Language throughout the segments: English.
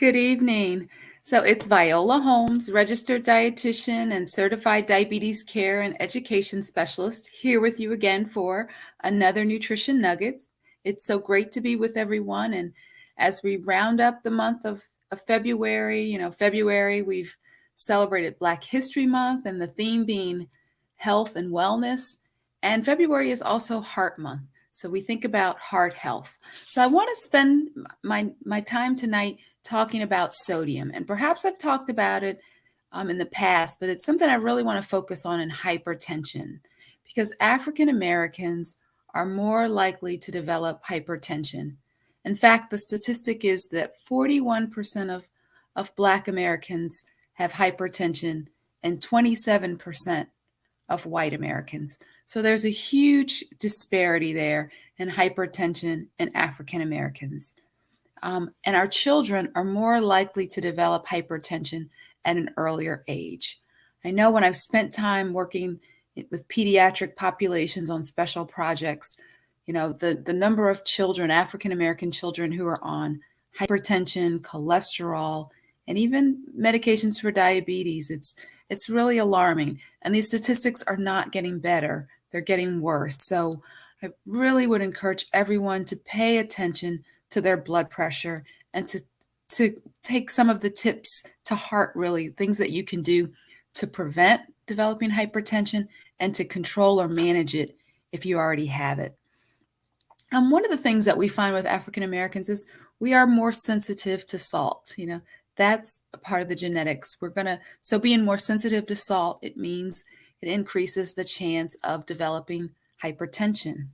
Good evening. So it's Viola Holmes, registered dietitian and certified diabetes care and education specialist, here with you again for another Nutrition Nuggets. It's so great to be with everyone. And as we round up the month of February, February, we've celebrated Black History Month and the theme being health and wellness. And February is also Heart Month. So we think about heart health. So I want to spend my time tonight talking about sodium. And perhaps I've talked about it in the past, but it's something I really want to focus on in hypertension because African Americans are more likely to develop hypertension. In fact, the statistic is that 41% of Black Americans have hypertension and 27% of white Americans. So there's a huge disparity there in hypertension in African Americans. And our children are more likely to develop hypertension at an earlier age. I know when I've spent time working with pediatric populations on special projects, the number of children, African American children who are on hypertension, cholesterol, and even medications for diabetes, it's really alarming. And these statistics are not getting better, they're getting worse. So I really would encourage everyone to pay attention to their blood pressure and to take some of the tips to heart, really things that you can do to prevent developing hypertension and to control or manage it if you already have it. One of the things that we find with African Americans is we are more sensitive to salt. That's a part of the genetics. So being more sensitive to salt, it means it increases the chance of developing hypertension.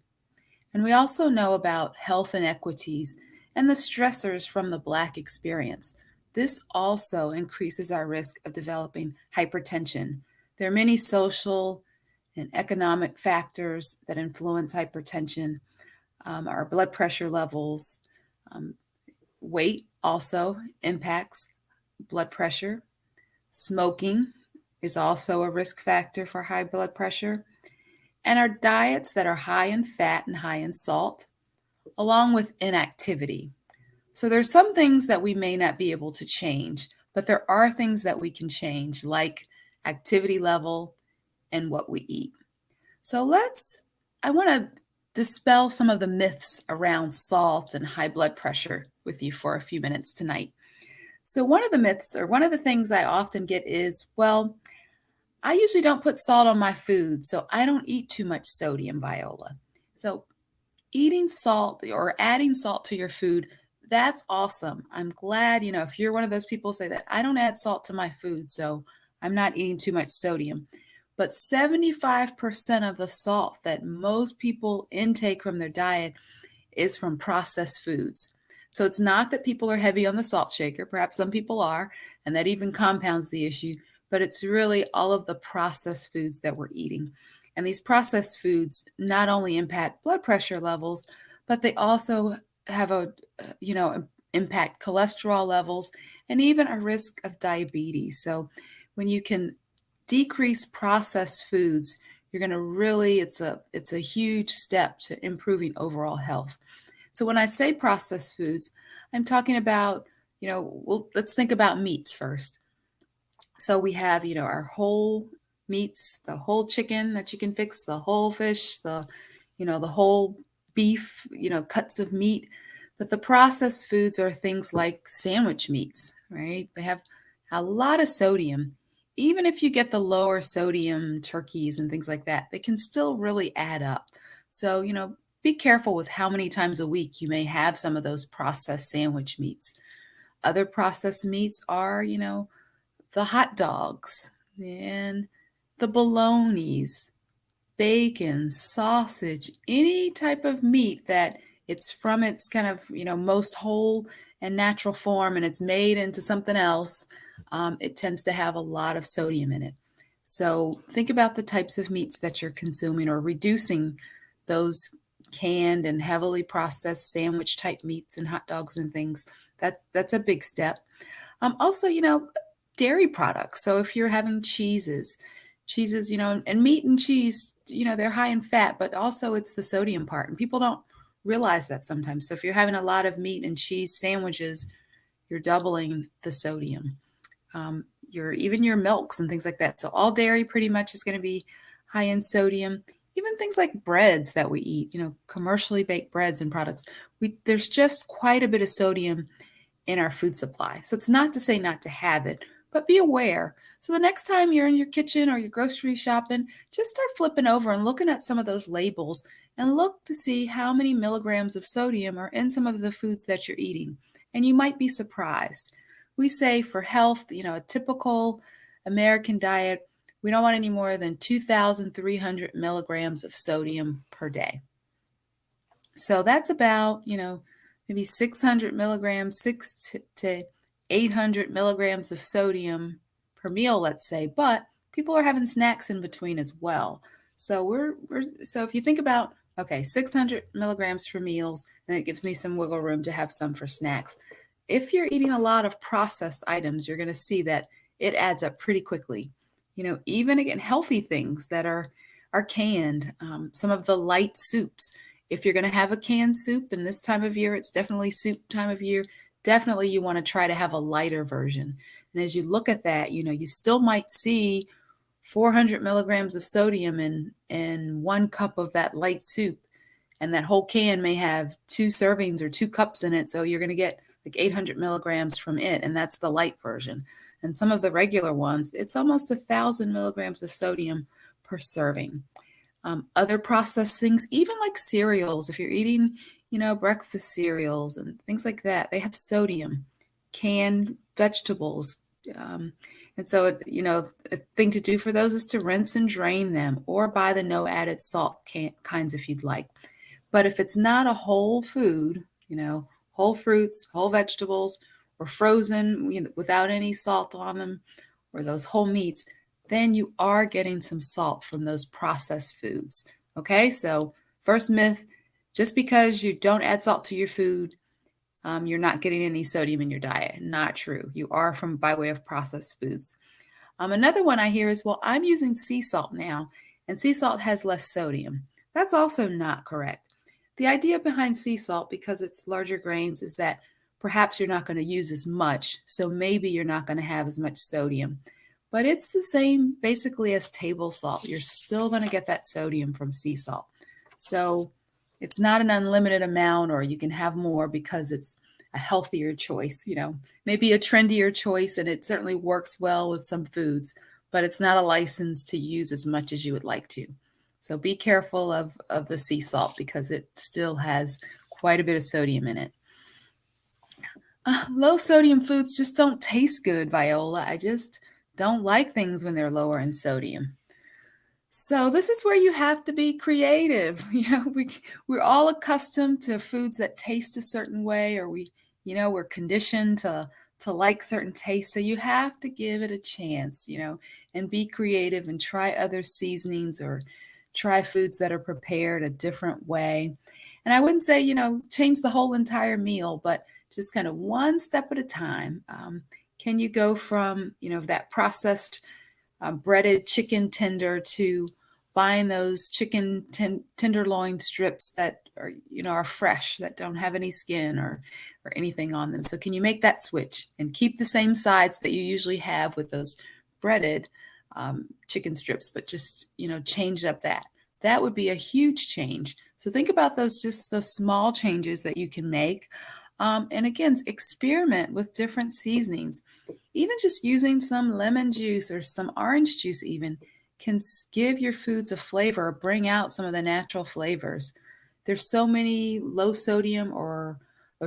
And we also know about health inequities and the stressors from the Black experience. This also increases our risk of developing hypertension. There are many social and economic factors that influence hypertension, our blood pressure levels. Weight also impacts blood pressure. Smoking is also a risk factor for high blood pressure. And our diets that are high in fat and high in salt, along with inactivity. So there's some things that we may not be able to change, but there are things that we can change, like activity level and what we eat. So I want to dispel some of the myths around salt and high blood pressure with you for a few minutes tonight. So one of the myths, or one of the things I often get is, well, I usually don't put salt on my food, so I don't eat too much sodium, Viola. So eating salt or adding salt to your food, that's awesome. I'm glad, if you're one of those people say that I don't add salt to my food, so I'm not eating too much sodium. But 75% of the salt that most people intake from their diet is from processed foods. So it's not that people are heavy on the salt shaker. Perhaps some people are, and that even compounds the issue. But it's really all of the processed foods that we're eating. And these processed foods not only impact blood pressure levels, but they also have impact cholesterol levels and even a risk of diabetes. So when you can decrease processed foods, you're going to really, it's a huge step to improving overall health. So when I say processed foods, I'm talking about, let's think about meats first. So we have, our whole meats, the whole chicken that you can fix, the whole fish, the whole beef, cuts of meat. But the processed foods are things like sandwich meats, right? They have a lot of sodium. Even if you get the lower sodium turkeys and things like that, they can still really add up. So, be careful with how many times a week you may have some of those processed sandwich meats. Other processed meats are, the hot dogs and the bolognas, bacon, sausage, any type of meat that it's from its kind of, most whole and natural form and it's made into something else, it tends to have a lot of sodium in it. So think about the types of meats that you're consuming or reducing those canned and heavily processed sandwich type meats and hot dogs and things. That's a big step. Also, dairy products. So if you're having cheeses, and meat and cheese, they're high in fat, but also it's the sodium part. And people don't realize that sometimes. So if you're having a lot of meat and cheese sandwiches, you're doubling the sodium. Even your milks and things like that. So all dairy pretty much is going to be high in sodium. Even things like breads that we eat, commercially baked breads and products, there's just quite a bit of sodium in our food supply. So it's not to say not to have it, but be aware. So the next time you're in your kitchen or you're grocery shopping, just start flipping over and looking at some of those labels and look to see how many milligrams of sodium are in some of the foods that you're eating. And you might be surprised. We say for health, a typical American diet, we don't want any more than 2,300 milligrams of sodium per day. So that's about, maybe 600 milligrams, 6 to 800 milligrams of sodium per meal, let's say. But people are having snacks in between as well. So so if you think about, okay, 600 milligrams for meals, and it gives me some wiggle room to have some for snacks. If you're eating a lot of processed items, you're going to see that it adds up pretty quickly. Even again, healthy things that are canned, some of the light soups. If you're going to have a canned soup, and this time of year, it's definitely soup time of year, definitely you want to try to have a lighter version. And as you look at that, you still might see 400 milligrams of sodium in 1 cup of that light soup. And that whole can may have 2 servings or 2 cups in it. So you're going to get like 800 milligrams from it. And that's the light version. And some of the regular ones, it's almost 1,000 milligrams of sodium per serving. Other processed things, even like cereals, if you're eating, breakfast cereals and things like that, they have sodium. Canned vegetables. And so, a thing to do for those is to rinse and drain them or buy the no added salt kinds if you'd like. But if it's not a whole food, whole fruits, whole vegetables, or frozen, without any salt on them, or those whole meats, then you are getting some salt from those processed foods. Okay, so first myth, just because you don't add salt to your food, you're not getting any sodium in your diet. Not true. You are from by way of processed foods. Another one I hear is, well, I'm using sea salt now, and sea salt has less sodium. That's also not correct. The idea behind sea salt, because it's larger grains, is that perhaps you're not going to use as much, so maybe you're not going to have as much sodium. But it's the same basically as table salt. You're still going to get that sodium from sea salt. So it's not an unlimited amount, or you can have more because it's a healthier choice, maybe a trendier choice, and it certainly works well with some foods, but it's not a license to use as much as you would like to. So be careful of the sea salt because it still has quite a bit of sodium in it. Low sodium foods just don't taste good, Viola. I just don't like things when they're lower in sodium. So this is where you have to be creative. We're all accustomed to foods that taste a certain way, or we're conditioned to like certain tastes. So you have to give it a chance, and be creative and try other seasonings or try foods that are prepared a different way. And I wouldn't say, change the whole entire meal, but just kind of one step at a time. Can you go from, that processed breaded chicken tender to buying those chicken tenderloin strips that are fresh, that don't have any skin or anything on them? So can you make that switch and keep the same sides that you usually have with those breaded chicken strips, but just change up that would be a huge change. So think about just those small changes that you can make. And again, experiment with different seasonings. Even just using some lemon juice or some orange juice even can give your foods a flavor or bring out some of the natural flavors. There's so many low sodium or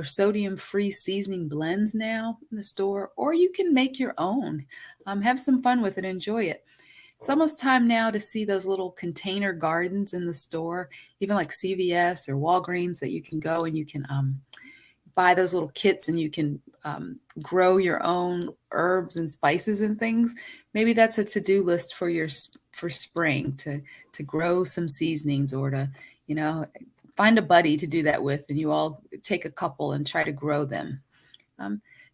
sodium-free seasoning blends now in the store, or you can make your own. Have some fun with it, enjoy it. It's almost time now to see those little container gardens in the store, even like CVS or Walgreens, that you can go and you can buy those little kits and you can grow your own herbs and spices and things. Maybe that's a to-do list for spring to grow some seasonings, or to find a buddy to do that with, and you all take a couple and try to grow them.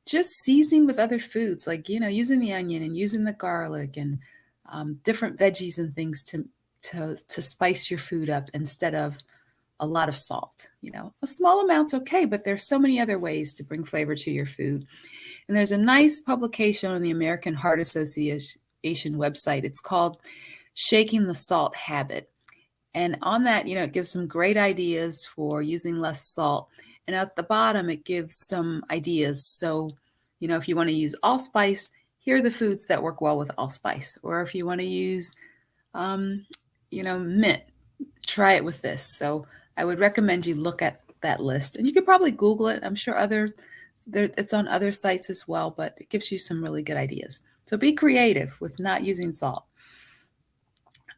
Just seasoning with other foods, like using the onion and using the garlic and different veggies and things to spice your food up instead of a lot of salt. A small amount's okay, but there's so many other ways to bring flavor to your food. And there's a nice publication on the American Heart Association website. It's called Shaking the Salt Habit. And on that, it gives some great ideas for using less salt. And at the bottom, it gives some ideas. So, if you want to use allspice, here are the foods that work well with allspice. Or if you want to use, mint, try it with this. So I would recommend you look at that list. And you could probably Google it. I'm sure it's on other sites as well, but it gives you some really good ideas. So be creative with not using salt.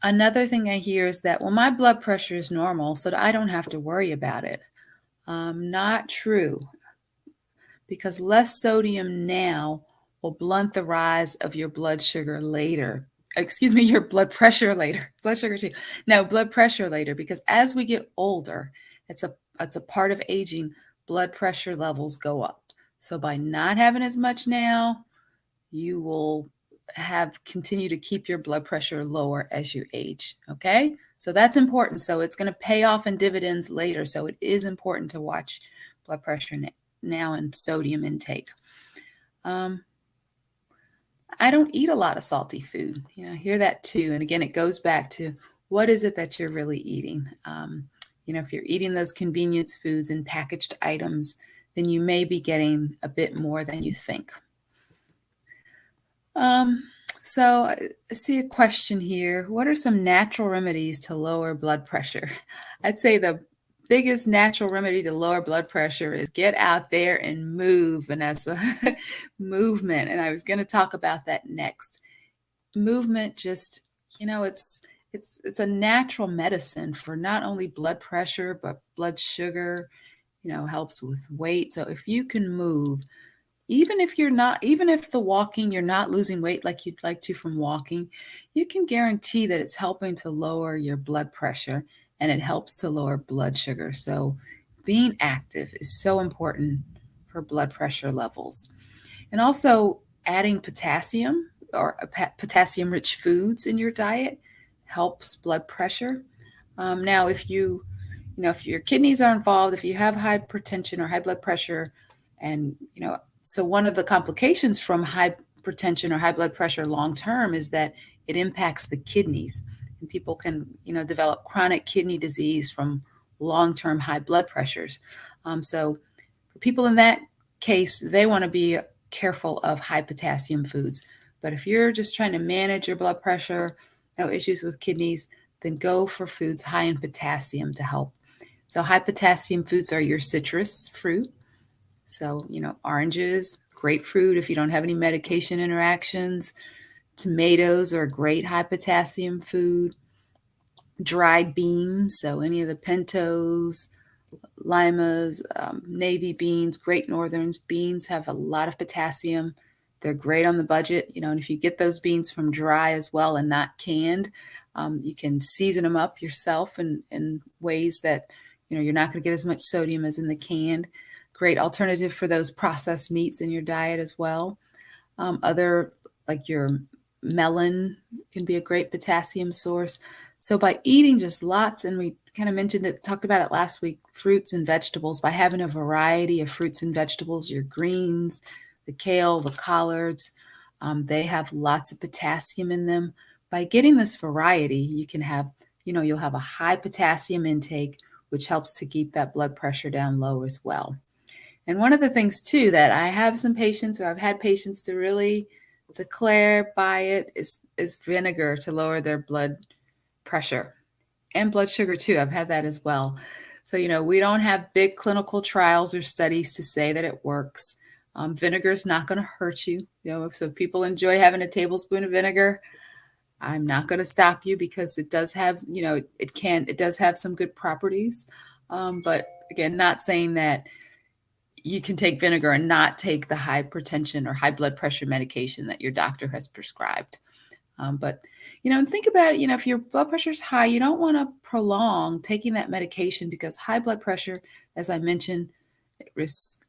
Another thing I hear is that, well, my blood pressure is normal, so I don't have to worry about it. Not true, because less sodium now will blunt the rise of your blood sugar later. Excuse me, your blood pressure later. Blood sugar too. No, blood pressure later, because as we get older, it's a part of aging, blood pressure levels go up. So by not having as much now, you will continue to keep your blood pressure lower as you age. Okay, so that's important. So it's going to pay off in dividends later. So it is important to watch blood pressure now and sodium intake. I don't eat a lot of salty food. I hear that too. And again, it goes back to what is it that you're really eating? If you're eating those convenience foods and packaged items, then you may be getting a bit more than you think. So I see a question here. What are some natural remedies to lower blood pressure? I'd say the biggest natural remedy to lower blood pressure is get out there and move, Vanessa. Movement. And I was going to talk about that next. Movement just, it's a natural medicine for not only blood pressure, but blood sugar, helps with weight. So if you can move, even if you're not, even if you're not losing weight like you'd like to from walking, you can guarantee that it's helping to lower your blood pressure and it helps to lower blood sugar. So being active is so important for blood pressure levels. And also adding potassium or potassium rich foods in your diet helps blood pressure. Now, if if your kidneys are involved, if you have hypertension or high blood pressure, and, so one of the complications from hypertension or high blood pressure long term is that it impacts the kidneys. And people can, develop chronic kidney disease from long term high blood pressures. So for people in that case, they want to be careful of high potassium foods. But if you're just trying to manage your blood pressure, no issues with kidneys, then go for foods high in potassium to help. So high potassium foods are your citrus fruit. So, oranges, grapefruit, if you don't have any medication interactions. Tomatoes are a great high potassium food. Dried beans, so any of the pintos, limas, navy beans, great northerns. Beans have a lot of potassium. They're great on the budget, and if you get those beans from dry as well and not canned, you can season them up yourself in ways that, you're not going to get as much sodium as in the canned. Great alternative for those processed meats in your diet as well. Other, like your melon, can be a great potassium source. So by eating just lots, and we kind of mentioned it, talked about it last week, fruits and vegetables, by having a variety of fruits and vegetables, your greens, the kale, the collards, they have lots of potassium in them. By getting this variety, you can have, you'll have a high potassium intake, which helps to keep that blood pressure down low as well. And one of the things too that I have some patients, or I've had patients to really declare by it, is vinegar to lower their blood pressure and blood sugar too. I've had that as well. So, we don't have big clinical trials or studies to say that it works. Vinegar is not going to hurt you. So people enjoy having a tablespoon of vinegar. I'm not going to stop you, because it does have, it does have some good properties. But again, not saying that you can take vinegar and not take the hypertension or high blood pressure medication that your doctor has prescribed. But, and think about it, if your blood pressure is high, you don't want to prolong taking that medication, because high blood pressure, as I mentioned, risk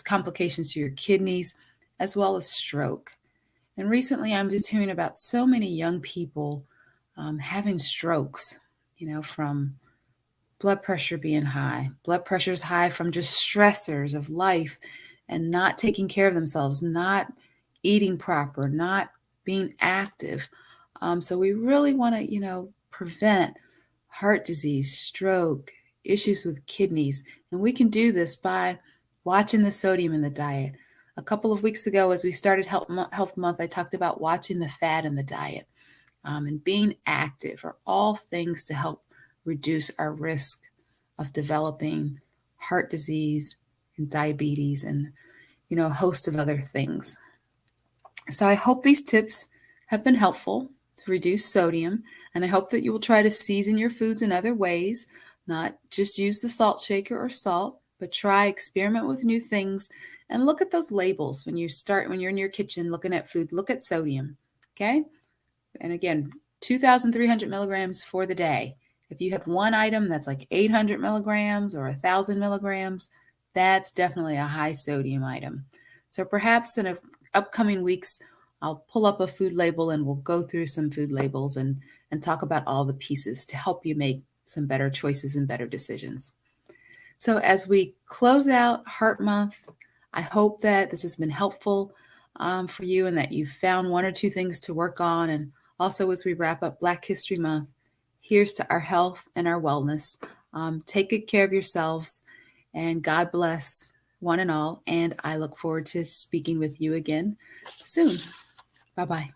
complications to your kidneys as well as stroke. And recently I'm just hearing about so many young people having strokes, from blood pressure being high. Blood pressure is high from just stressors of life and not taking care of themselves, not eating proper, not being active. So we really want to, prevent heart disease, stroke, issues with kidneys. And we can do this by watching the sodium in the diet. A couple of weeks ago, as we started Health Month, I talked about watching the fat in the diet, and being active are all things to help reduce our risk of developing heart disease and diabetes and, a host of other things. So I hope these tips have been helpful to reduce sodium, and I hope that you will try to season your foods in other ways, not just use the salt shaker or salt, but try experiment with new things and look at those labels when you're in your kitchen looking at food, look at sodium. Okay? And again, 2,300 milligrams for the day. If you have one item that's like 800 milligrams or 1,000 milligrams, that's definitely a high sodium item. So perhaps in upcoming weeks, I'll pull up a food label and we'll go through some food labels and talk about all the pieces to help you make some better choices and better decisions. So as we close out Heart Month, I hope that this has been helpful for you and that you've found one or two things to work on. And also, as we wrap up Black History Month, here's to our health and our wellness. Take good care of yourselves, and God bless one and all. And I look forward to speaking with you again soon. Bye-bye.